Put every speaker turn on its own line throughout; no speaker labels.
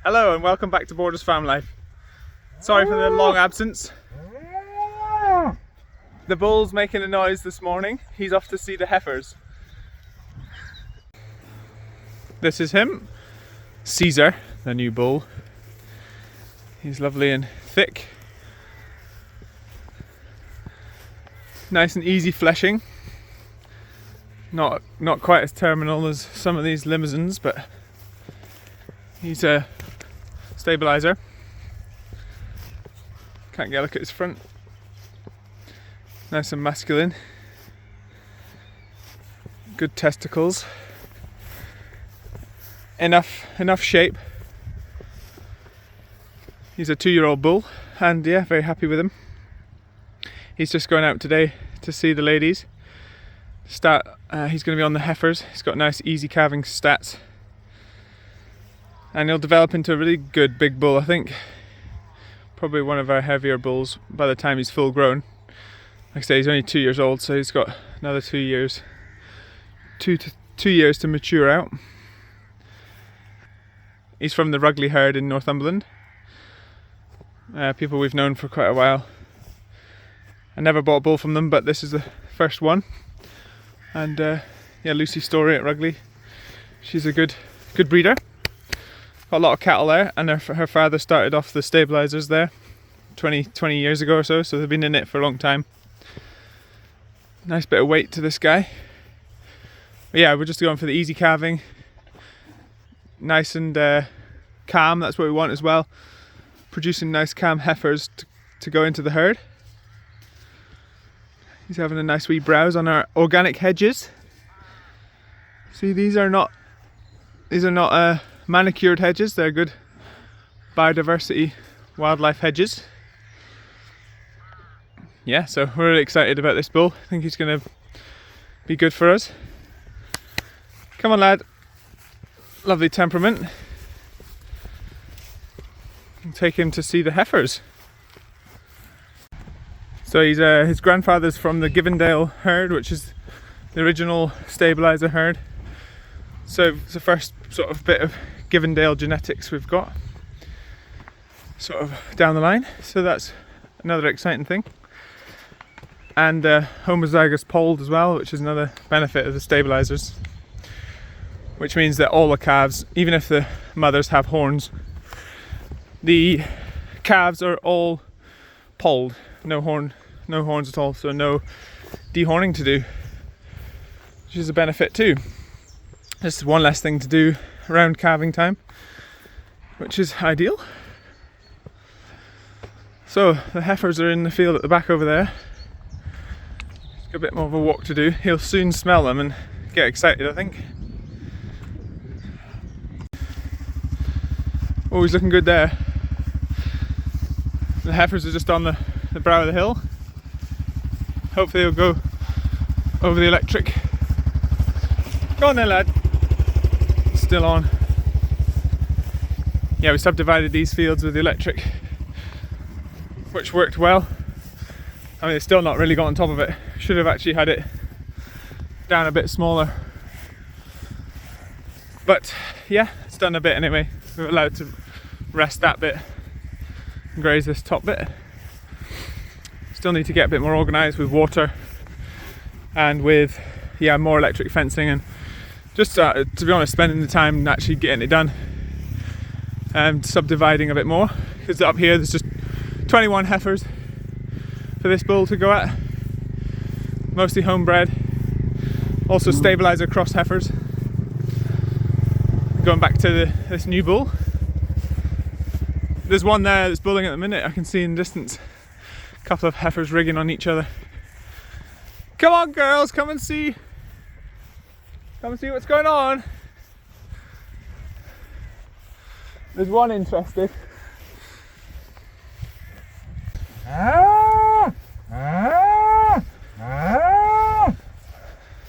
Hello and welcome back to Borders Farm Life. Sorry for the long absence. The bull's making a noise this morning. He's off to see the heifers. This is him, Caesar, the new bull. He's lovely and thick. Nice and easy fleshing. Not quite as terminal as some of these limousines, but he's a Stabiliser. Can't get a look at his front. Nice and masculine. Good testicles. Enough shape. He's a 2-year-old bull, and yeah, very happy with him. He's just going out today to see the ladies. He's going to be on the heifers. He's got nice easy calving stats. And he'll develop into a really good big bull, I think. Probably one of our heavier bulls by the time he's full grown. Like I say, he's only 2 years old, so he's got another 2 years. 2 years to mature out. He's from the Rugley herd in Northumberland. People we've known for quite a while. I never bought a bull from them, but this is the first one. And yeah, Lucy Story at Rugley. She's a good breeder. Got a lot of cattle there, and her father started off the Stabilisers there 20 years ago or so they've been in it for a long time. Nice bit of weight to this guy. But yeah, we're just going for the easy calving. Nice and calm, that's what we want as well. Producing nice calm heifers to go into the herd. He's having a nice wee browse on our organic hedges. See, these are not manicured hedges, they're good biodiversity wildlife hedges. Yeah, so we're really excited about this bull. I think he's going to be good for us. Come on, lad. Lovely temperament. We'll take him to see the heifers. So his grandfather's from the Givendale herd, which is the original Stabiliser herd. So it's the first sort of bit of Givendale genetics we've got sort of down the line. So that's another exciting thing. And homozygous polled as well, which is another benefit of the Stabilisers. Which means that all the calves, even if the mothers have horns, the calves are all polled. No horns at all, so no dehorning to do, which is a benefit too. Just one less thing to do around calving time, which is ideal. So the heifers are in the field at the back over there. Got a bit more of a walk to do. He'll soon smell them and get excited, I think. Oh, he's looking good there. The heifers are just on the brow of the hill. Hopefully he'll go over the electric. Go on then, lad. Still on. Yeah, we subdivided these fields with the electric, which worked well. I mean, it's still not really got on top of it. Should have actually had it down a bit smaller. But yeah, it's done a bit anyway. We're allowed to rest that bit and graze this top bit. Still need to get a bit more organised with water and with more electric fencing, and just to be honest, spending the time and actually getting it done and subdividing a bit more, because up here there's just 21 heifers for this bull to go at, mostly homebred, also Stabiliser cross heifers. Going back to this new bull, there's one there that's bulling at the minute. I can see in the distance a couple of heifers rigging on each other. Come on, girls, come and see what's going on. There's one interested.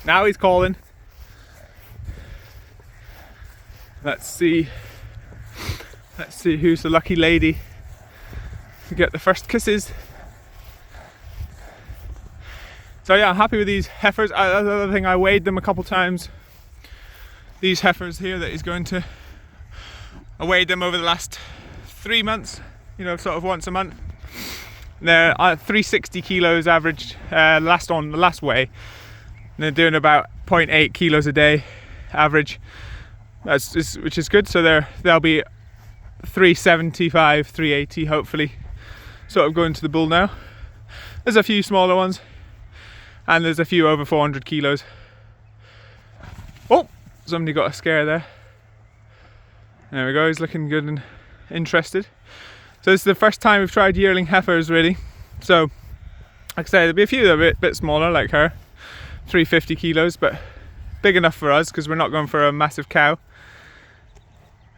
Now he's calling. Let's see who's the lucky lady to get the first kisses. So yeah, I'm happy with these heifers. That's the other thing, I weighed them a couple times. These heifers here that he's going to I weighed them over the last 3 months, you know, sort of once a month. They're 360 kilos average last weigh. And they're doing about 0.8 kilos a day average, which is good. So they'll be 375, 380 hopefully, sort of going to the bull now. There's a few smaller ones, and there's a few over 400 kilos. Oh, somebody got a scare there. There we go, he's looking good and interested. So this is the first time we've tried yearling heifers really. So like I say, there'll be a few that are a bit smaller like her, 350 kilos, but big enough for us because we're not going for a massive cow.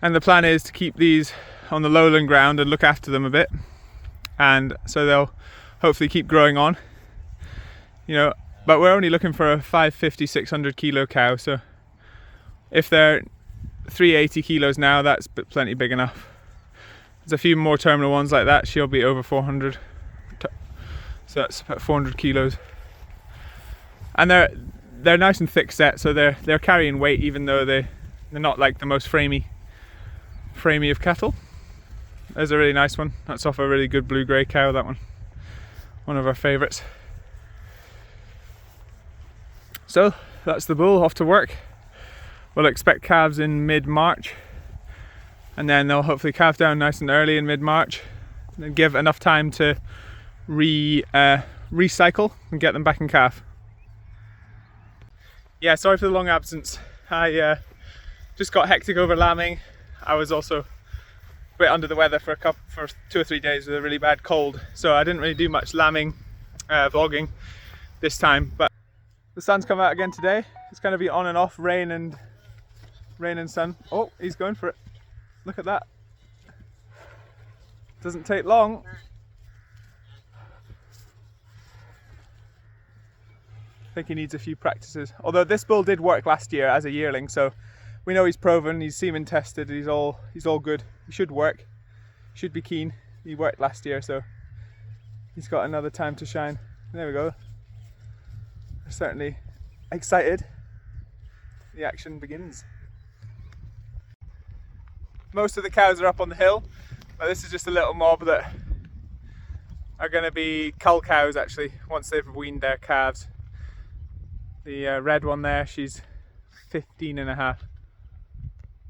And the plan is to keep these on the lowland ground and look after them a bit. And so they'll hopefully keep growing on, you know, but we're only looking for a 550, 600 kilo cow. So if they're 380 kilos now, that's plenty big enough. There's a few more terminal ones like that. She'll be over 400, so that's about 400 kilos. And they're nice and thick set, so they're carrying weight, even though they're not like the most framey of cattle. There's a really nice one. That's off a really good blue grey cow. That one of our favourites. So that's the bull off to work. We'll expect calves in mid-March, and then they'll hopefully calve down nice and early in mid-March, and then give enough time to recycle and get them back in calf. Yeah, sorry for the long absence. I just got hectic over lambing. I was also a bit under the weather for 2 or 3 days with a really bad cold, so I didn't really do much lambing vlogging this time. But the sun's come out again today. It's going to be on and off, rain and sun. Oh, he's going for it. Look at that. Doesn't take long. I think he needs a few practices. Although this bull did work last year as a yearling, so we know he's proven, he's semen tested, he's all good. He should work. Should be keen. He worked last year, so he's got another time to shine. There we go. We're certainly excited. The action begins. Most of the cows are up on the hill, but this is just a little mob that are going to be cull cows actually once they've weaned their calves. The red one there, she's 15.5,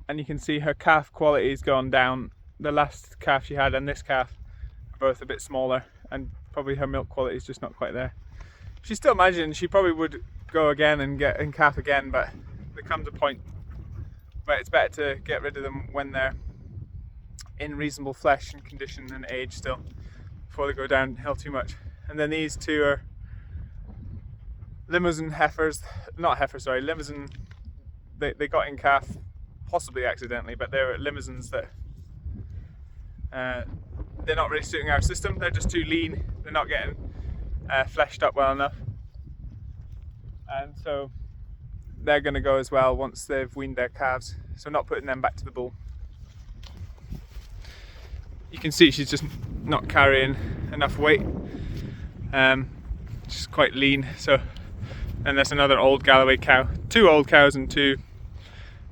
and you can see her calf quality's gone down. The last calf she had and this calf are both a bit smaller, and probably her milk quality is just not quite there. She's still managing. She probably would go again and get in calf again, but there comes a point where it's better to get rid of them when they're in reasonable flesh and condition and age still, before they go downhill too much. And then these two are Limousin heifers, not heifers, sorry, Limousin. They got in calf, possibly accidentally, but they're Limousins that they're not really suiting our system. They're just too lean. They're not getting fleshed up well enough, and so they're going to go as well once they've weaned their calves. So not putting them back to the bull. You can see she's just not carrying enough weight. She's quite lean. So, and there's another old Galloway cow. 2 old cows and 2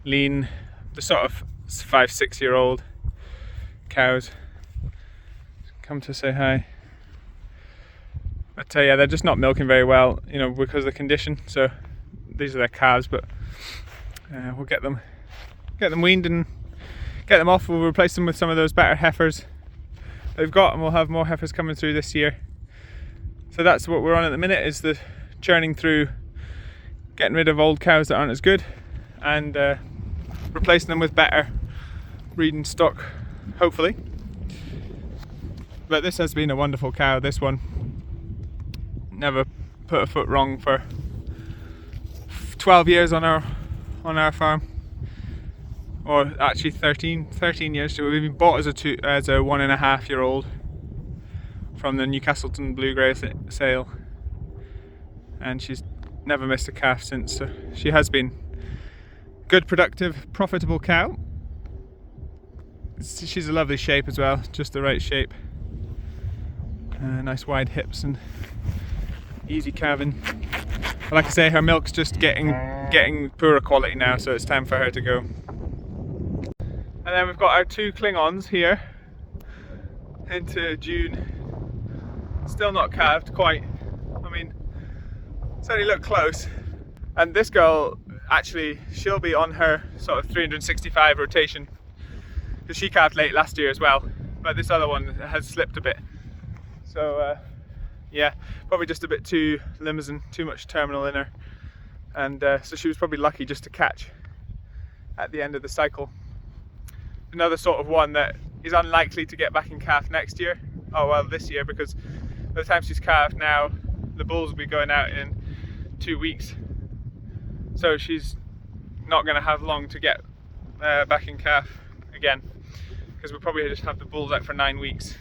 lean, the sort of 5-6 year old cows. Come to say hi. But yeah, they're just not milking very well, you know, because of the condition. So these are their calves, but we'll get them weaned and get them off. We'll replace them with some of those better heifers they've got, and we'll have more heifers coming through this year. So that's what we're on at the minute, is the churning through, getting rid of old cows that aren't as good, and replacing them with better breeding stock, hopefully. But this has been a wonderful cow. This one never put a foot wrong for 12 years on our farm, or actually 13 years. So we've been bought as a 1.5 year old from the Newcastleton Blue Grey sale, and she's never missed a calf since. So she has been good, productive, profitable cow. She's a lovely shape as well, just the right shape. Nice wide hips and easy calving. But like I say, her milk's just getting poorer quality now, so it's time for her to go. And then we've got our 2 Klingons here into June. Still not calved quite. I mean, certainly look close. And this girl, actually, she'll be on her sort of 365 rotation because she calved late last year as well. But this other one has slipped a bit. So yeah, probably just a bit too limousine, too much terminal in her. And so she was probably lucky just to catch at the end of the cycle. Another sort of one that is unlikely to get back in calf next year. Oh well, this year, because by the time she's calved now, the bulls will be going out in 2 weeks. So she's not going to have long to get back in calf again, because we'll probably just have the bulls out for 9 weeks.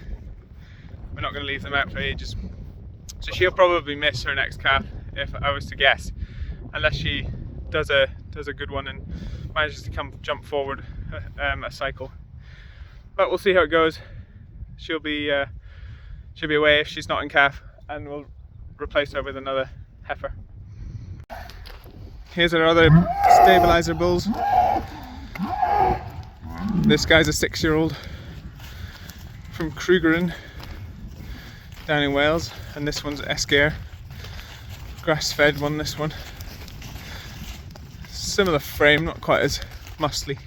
We're not going to leave them out for ages. So she'll probably miss her next calf, if I was to guess, unless she does a good one and manages to jump forward a cycle. But we'll see how it goes. She'll be away if she's not in calf, and we'll replace her with another heifer. Here's our other Stabiliser bulls. This guy's a 6-year-old from Crugeren down in Wales, and this one's Esquire, grass-fed one. This one, similar frame, not quite as muscly,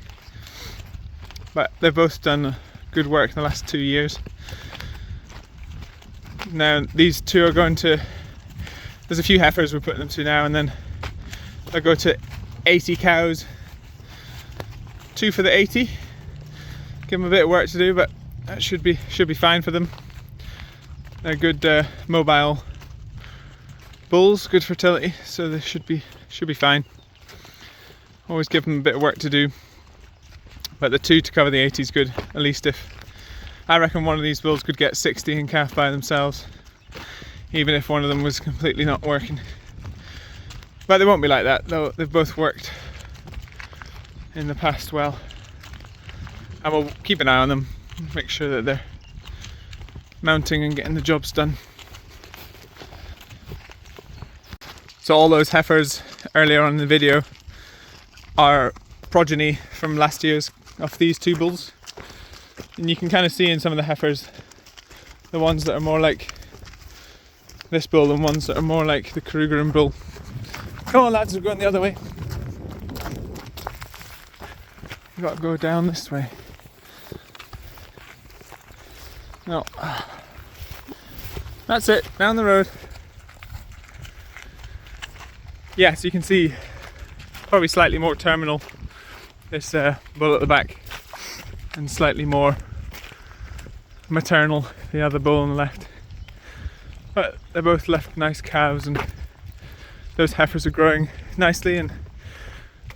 but they've both done good work in the last 2 years. Now these 2 are going to, there's a few heifers we're putting them to now, and then they'll go to 80 cows, 2 for the 80. Give them a bit of work to do, but that should be fine for them. They're good mobile bulls, good fertility, so they should be fine. Always give them a bit of work to do, but the 2 to cover the 80 is good. At least, if I reckon one of these bulls could get 60 in calf by themselves, even if one of them was completely not working. But they won't be like that, though. They've both worked in the past well, and we'll keep an eye on them, make sure that they're mounting and getting the jobs done. So all those heifers earlier on in the video are progeny from last year's of these 2 bulls, and you can kind of see in some of the heifers the ones that are more like this bull and ones that are more like the Crugeren bull. Come on lads, we're going the other way. We've got to go down this way. No. That's it, down the road. Yeah, so you can see probably slightly more terminal, this bull at the back, and slightly more maternal, the other bull on the left. But they're both left nice calves, and those heifers are growing nicely, and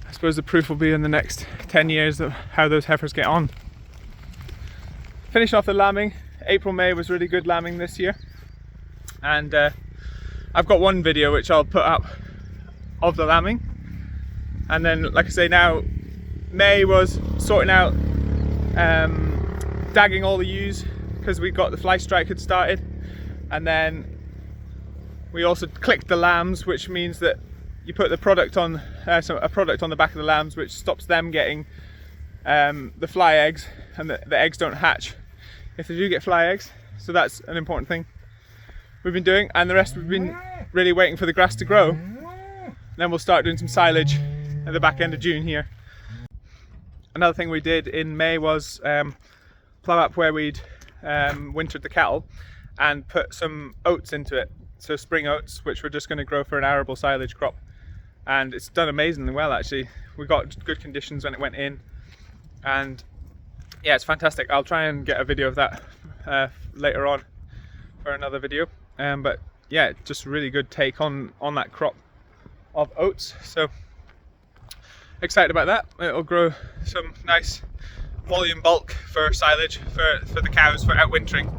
I suppose the proof will be in the next 10 years of how those heifers get on. Finishing off the lambing, April, May was really good lambing this year, and I've got one video which I'll put up of the lambing, and then like I say, now May was sorting out dagging all the ewes because we got the fly strike had started, and then we also clicked the lambs, which means that you put the product on a product on the back of the lambs which stops them getting the fly eggs, and the eggs don't hatch if they do get fly eggs. So that's an important thing we've been doing, and the rest we've been really waiting for the grass to grow. Then we'll start doing some silage at the back end of June here. Another thing we did in May was plough up where we'd wintered the cattle and put some oats into it. So spring oats, which we're just going to grow for an arable silage crop. And it's done amazingly well actually. We got good conditions when it went in, and yeah, it's fantastic. I'll try and get a video of that later on for another video. But yeah, just really good take on that crop of oats. So excited about that. It'll grow some nice volume bulk for silage for the cows for outwintering.